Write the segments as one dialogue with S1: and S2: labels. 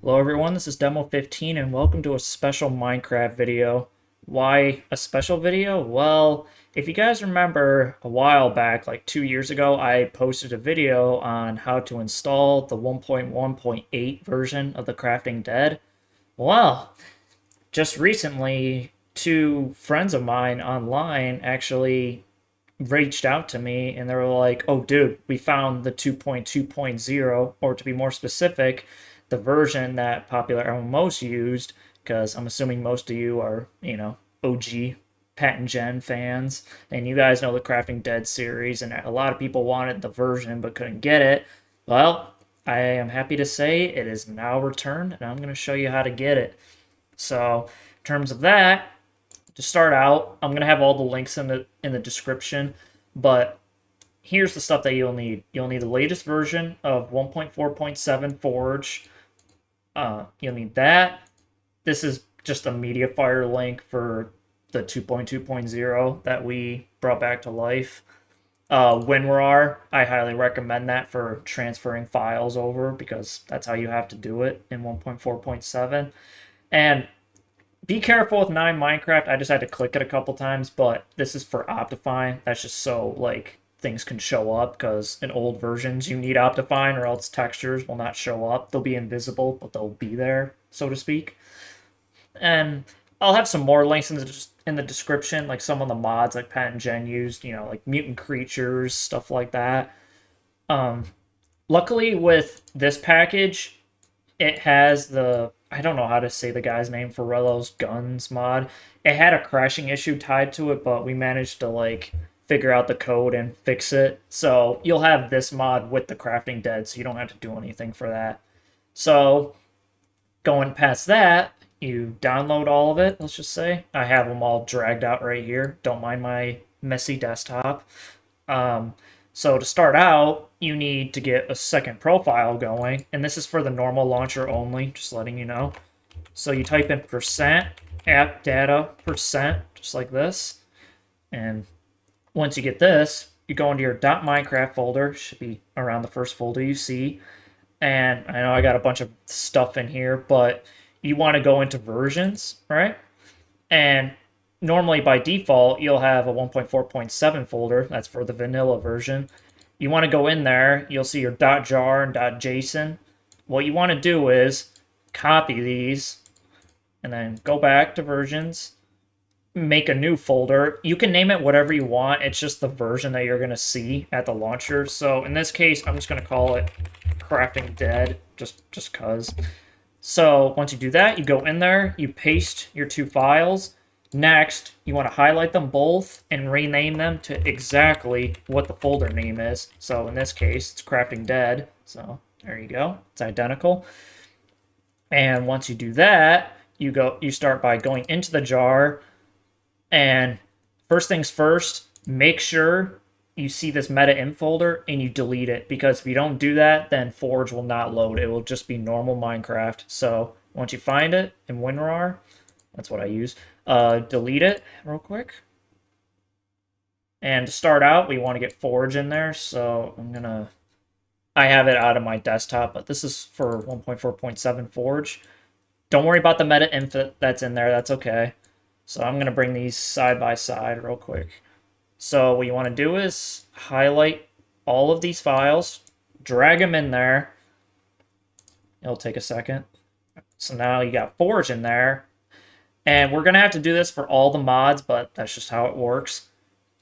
S1: Hello everyone, this is Demo 15 and welcome to a special Minecraft video. Why a special video? Well, if you guys remember a while back, like 2 years ago, I posted a video on how to install the 1.1.8 version of the Crafting Dead. Well, just recently, two friends of mine online actually reached out to me and they were like, "Oh dude, we found the 2.2.0, or to be more specific, the version that PopularMMOs used, because I'm assuming most of you are, OG Pat and Jen fans, and you guys know the Crafting Dead series, and a lot of people wanted the version but couldn't get it. Well, I am happy to say it is now returned, and I'm going to show you how to get it. So, in terms of that, to start out, I'm gonna have all the links in the description, but here's the stuff that you'll need. You'll need the latest version of 1.4.7 Forge. You'll need that. This is just a MediaFire link for the 2.2.0 that we brought back to life. WinRAR, I highly recommend that for transferring files over because that's how you have to do it in 1.4.7. And be careful with 9 Minecraft. I just had to click it a couple times, but this is for Optifine. That's just so, like, things can show up, because in old versions you need Optifine or else textures will not show up. They'll be invisible, but they'll be there, so to speak. And I'll have some more links in the description, like some of the mods like Pat and Jen used, like mutant creatures, stuff like that. Luckily, with this package, it has the, I don't know how to say the guy's name, for Rello's Guns mod. It had a crashing issue tied to it, but we managed to like figure out the code and fix it. So you'll have this mod with the Crafting Dead, so you don't have to do anything for that. So going past that, you download all of it, let's just say. I have them all dragged out right here. Don't mind my messy desktop. So to start out, you need to get a second profile going, and this is for the normal launcher only, just letting you know. So you type in percent app data percent, just like this, and once you get this, you go into your .minecraft folder, should be around the first folder you see, and I know I got a bunch of stuff in here, but you want to go into versions, right? And normally by default, you'll have a 1.4.7 folder. That's for the vanilla version. You want to go in there. You'll see your .jar and .json. What you want to do is copy these and then go back to versions, make a new folder. You can name it whatever you want. It's just the version that you're going to see at the launcher. So in this case, I'm just going to call it Crafting Dead, just because. So once you do that, you go in there, you paste your two files. Next, you want to highlight them both and rename them to exactly what the folder name is. So in this case, it's Crafting Dead. So there you go. It's identical. And once you do that, you start by going into the jar, and first things first, make sure you see this meta in folder and you delete it, because if you don't do that, then Forge will not load. It will just be normal Minecraft. So once you find it in WinRAR, that's what I use, delete it real quick. And to start out, we want to get Forge in there. So I have it out of my desktop, but this is for 1.4.7 Forge. Don't worry about the meta inf that's in there. That's okay. So I'm going to bring these side by side real quick. So what you want to do is highlight all of these files, drag them in there. It'll take a second. So now you got Forge in there. And we're going to have to do this for all the mods, but that's just how it works.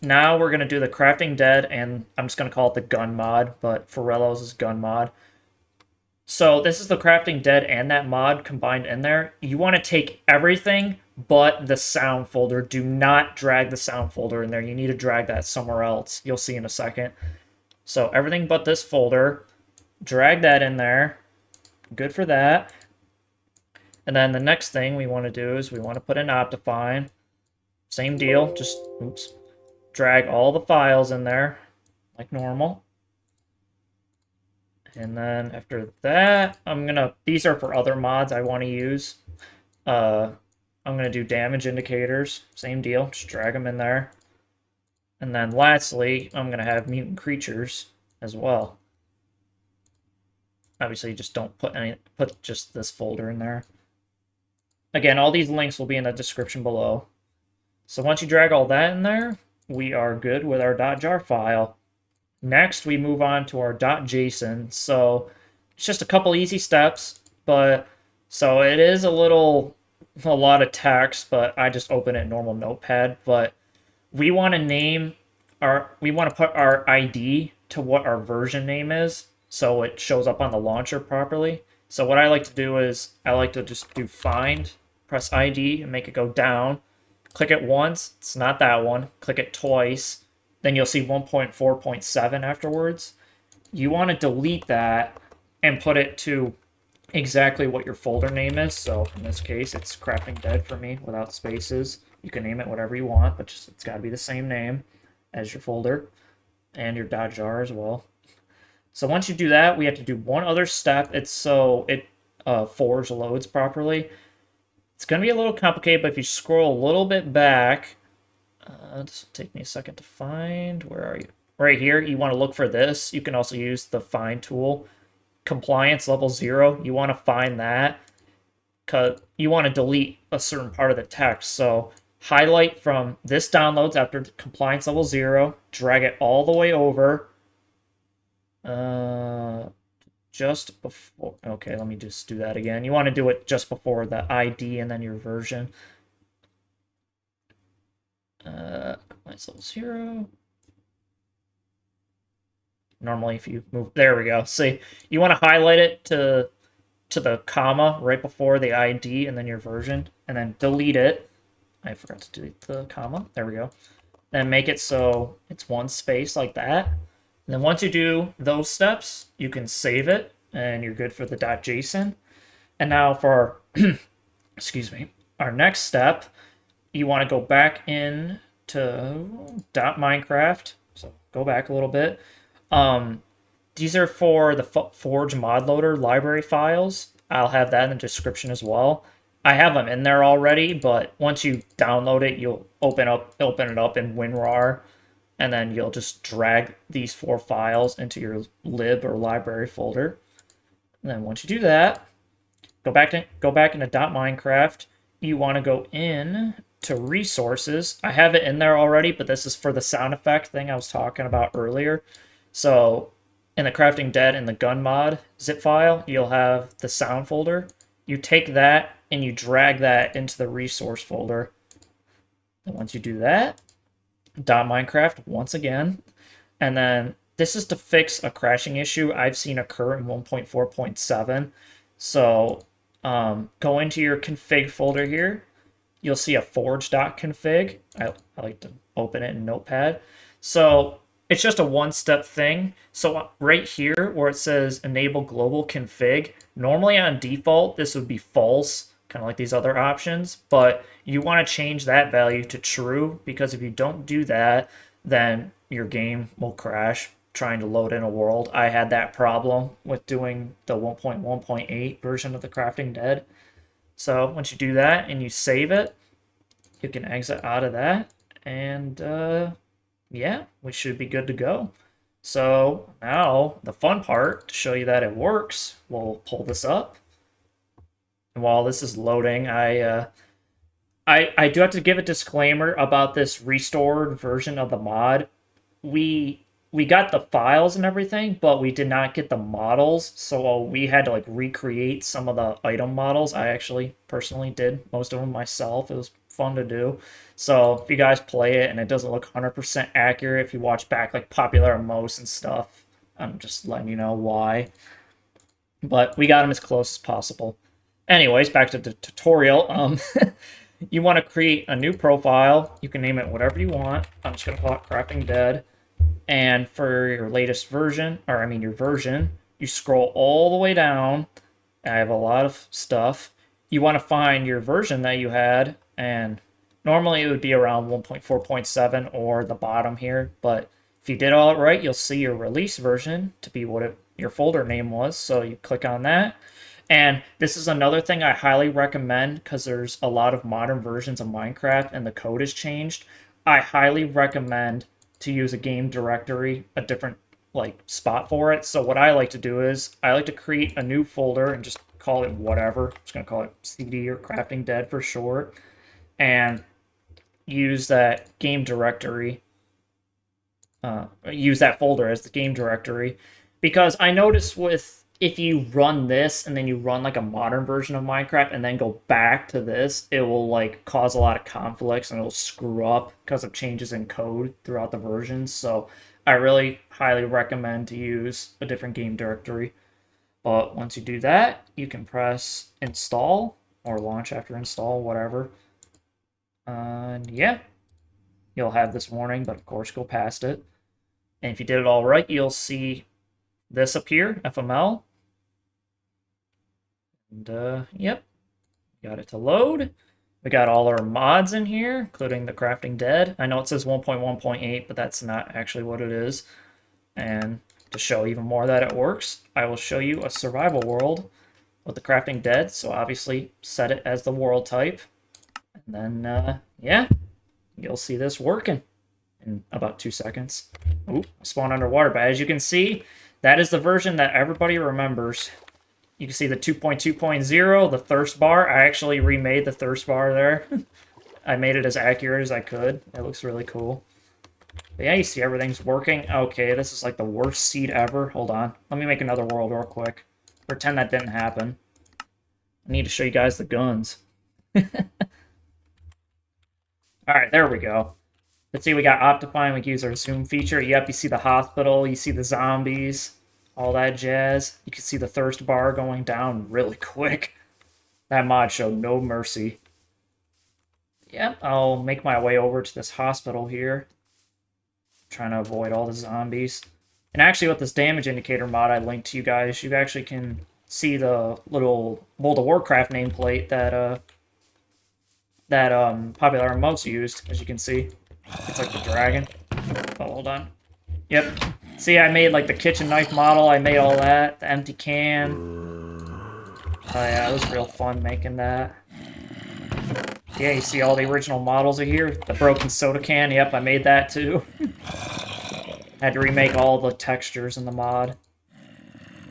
S1: Now we're going to do the Crafting Dead, and I'm just going to call it the Gun mod, but Forello's is Gun mod. So this is the Crafting Dead and that mod combined in there. You want to take everything but the sound folder. Do not drag the sound folder in there. You need to drag that somewhere else. You'll see in a second. So everything but this folder, drag that in there. Good for that. And then the next thing we want to do is we want to put in Optifine. Same deal, just, oops, drag all the files in there like normal. And then after that, these are for other mods I want to use. I'm going to do damage indicators. Same deal, just drag them in there. And then lastly, I'm going to have mutant creatures as well. obviously just don't put just this folder in there. Again, all these links will be in the description below. So once you drag all that in there, we are good with our .jar file. Next, we move on to our .json. So it's just a couple easy steps, but so it is a lot of text, but I just open it in normal Notepad. But we want to put our ID to what our version name is, so it shows up on the launcher properly. So what I like to do is I like to just do find, press ID, and make it go down. Click it once, it's not that one. Click it twice, then you'll see 1.4.7 afterwards. You want to delete that and put it to exactly what your folder name is. So in this case, it's Crafting Dead for me without spaces. You can name it whatever you want, but it's got to be the same name as your folder and your .jar as well. So once you do that, we have to do one other step. It's so it forge loads properly. It's going to be a little complicated, but if you scroll a little bit back, this will take me a second to find. Where are you? Right here, you want to look for this. You can also use the find tool. Compliance level 0, you want to find that because you want to delete a certain part of the text. So highlight from this downloads after compliance level 0, drag it all the way over. Just before, okay, let me just do that again. You want to do it just before the ID and then your version. Compliance level 0. Normally, if you move, there we go. See, you want to highlight it to the comma right before the ID and then your version, and then delete it. I forgot to delete the comma. There we go. Then make it so it's one space like that. And then once you do those steps, you can save it, and you're good for the .json. And now for our, excuse me, our next step, you want to go back in to .minecraft. So go back a little bit. These are for the Forge mod loader library files. I'll have that in the description as well. I have them in there already, but once you download it, you'll open it up in WinRAR, and then you'll just drag these 4 files into your lib or library folder. And then once you do that, go back into .minecraft. You want to go in to resources. I have it in there already, but this is for the sound effect thing I was talking about earlier. So in the Crafting Dead and the gun mod zip file, you'll have the sound folder. You take that and you drag that into the resource folder. And once you do that, .minecraft once again. And then this is to fix a crashing issue I've seen occur in 1.4.7. So go into your config folder here. You'll see a forge.config. I like to open it in Notepad. So it's just a one-step thing. So right here where it says enable global config, normally on default this would be false, kind of like these other options, but you want to change that value to true, because if you don't do that, then your game will crash trying to load in a world. I had that problem with doing the 1.1.8 version of the Crafting Dead. So once you do that and you save it, you can exit out of that, and yeah, we should be good to go. So now the fun part, to show you that it works, we'll pull this up. And while this is loading, I do have to give a disclaimer about this restored version of the mod. We got the files and everything, but we did not get the models, so we had to like recreate some of the item models. I actually personally did most of them myself. It was fun to do. So if you guys play it and it doesn't look 100% accurate, if you watch back like PopularMMOs and stuff, I'm just letting you know why. But we got them as close as possible. Anyways, back to the tutorial. You want to create a new profile. You can name it whatever you want. I'm just going to call it Crafting Dead. And for your latest version, or I mean your version, you scroll all the way down. I have a lot of stuff. You want to find your version that you had, and normally it would be around 1.4.7 or the bottom here, but if you did all it right, you'll see your release version to be what your folder name was, so you click on that. And this is another thing I highly recommend, because there's a lot of modern versions of Minecraft and the code has changed. I highly recommend to use a game directory, a different like spot for it. So what I like to do is I like to create a new folder and just call it whatever. I'm just gonna call it CD or Crafting Dead for short, and use that game directory. Use that folder as the game directory, because I noticed with if you run this and then you run like a modern version of Minecraft and then go back to this, it will like cause a lot of conflicts and it'll screw up because of changes in code throughout the versions. So I really highly recommend to use a different game directory. But once you do that, you can press install or launch after install, whatever. And yeah, you'll have this warning, but of course go past it. And if you did it all right, you'll see this appear, FML. And yep, got it to load. We got all our mods in here, including the Crafting Dead. I know it says 1.1.8, but that's not actually what it is. And to show even more that it works, I will show you a survival world with the Crafting Dead. So obviously set it as the world type. And then, yeah, you'll see this working in about 2 seconds. Ooh, I spawned underwater, but as you can see, that is the version that everybody remembers. You can see the 2.2.0, the thirst bar. I actually remade the thirst bar there. I made it as accurate as I could. It looks really cool. But yeah, you see everything's working. Okay, this is like the worst seed ever. Hold on. Let me make another world real quick. Pretend that didn't happen. I need to show you guys the guns. Alright, there we go. Let's see, we got Optifine. We can use our zoom feature. Yep, you see the hospital. You see the zombies. All that jazz. You can see the thirst bar going down really quick. That mod showed no mercy. Yep, I'll make my way over to this hospital here. Trying to avoid all the zombies. And actually with this damage indicator mod I linked to you guys, you actually can see the little World of Warcraft nameplate that PopularMMOs used, as you can see. It's like the dragon. Oh, hold on. Yep. See, I made like the kitchen knife model. I made all that. The empty can. Oh yeah, it was real fun making that. Yeah, you see all the original models are here. The broken soda can. Yep, I made that too. Had to remake all the textures in the mod.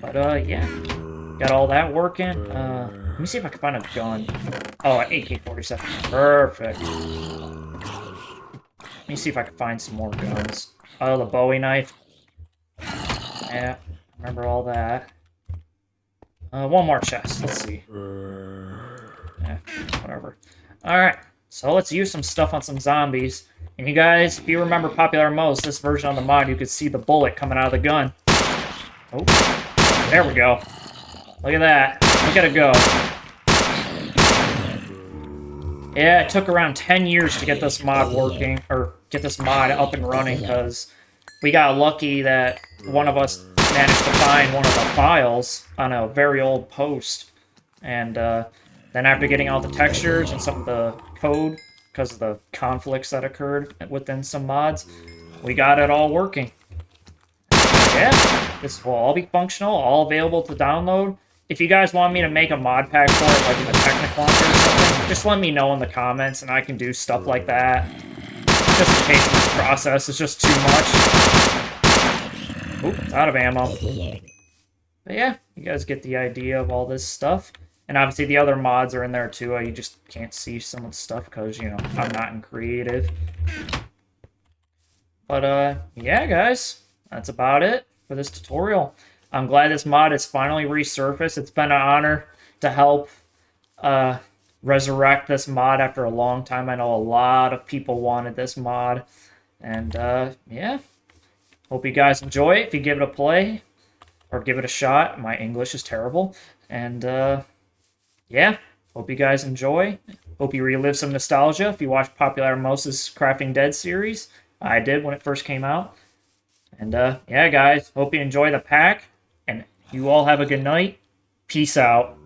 S1: But yeah. Got all that working. Let me see if I can find a gun. Oh, an AK-47. Perfect. Let me see if I can find some more guns. Oh, the Bowie knife. Yeah, remember all that. One more chest. Let's see. Yeah, whatever. Alright, so let's use some stuff on some zombies. And you guys, if you remember PopularMMOs, this version on the mod, you could see the bullet coming out of the gun. Oh, there we go. Look at that. Look at it go. Yeah, it took around 10 years to get this mod working, or get this mod up and running, because we got lucky that one of us managed to find one of the files on a very old post. And then after getting all the textures and some of the code, because of the conflicts that occurred within some mods, we got it all working. Yeah, this will all be functional, all available to download. If you guys want me to make a mod pack for it, like in the Technic Launcher or something, just let me know in the comments and I can do stuff like that. Just in case this process is just too much. Oop, out of ammo. But yeah, you guys get the idea of all this stuff. And obviously the other mods are in there too. You just can't see some of the stuff because, you know, I'm not in creative. But yeah, guys, that's about it for this tutorial. I'm glad this mod has finally resurfaced. It's been an honor to help resurrect this mod after a long time. I know a lot of people wanted this mod. And yeah, hope you guys enjoy it. If you give it a play or give it a shot. My English is terrible. And yeah, hope you guys enjoy. Hope you relive some nostalgia if you watched PopularMMOs' Crafting Dead series. I did when it first came out. And yeah, guys, hope you enjoy the pack. And you all have a good night. Peace out.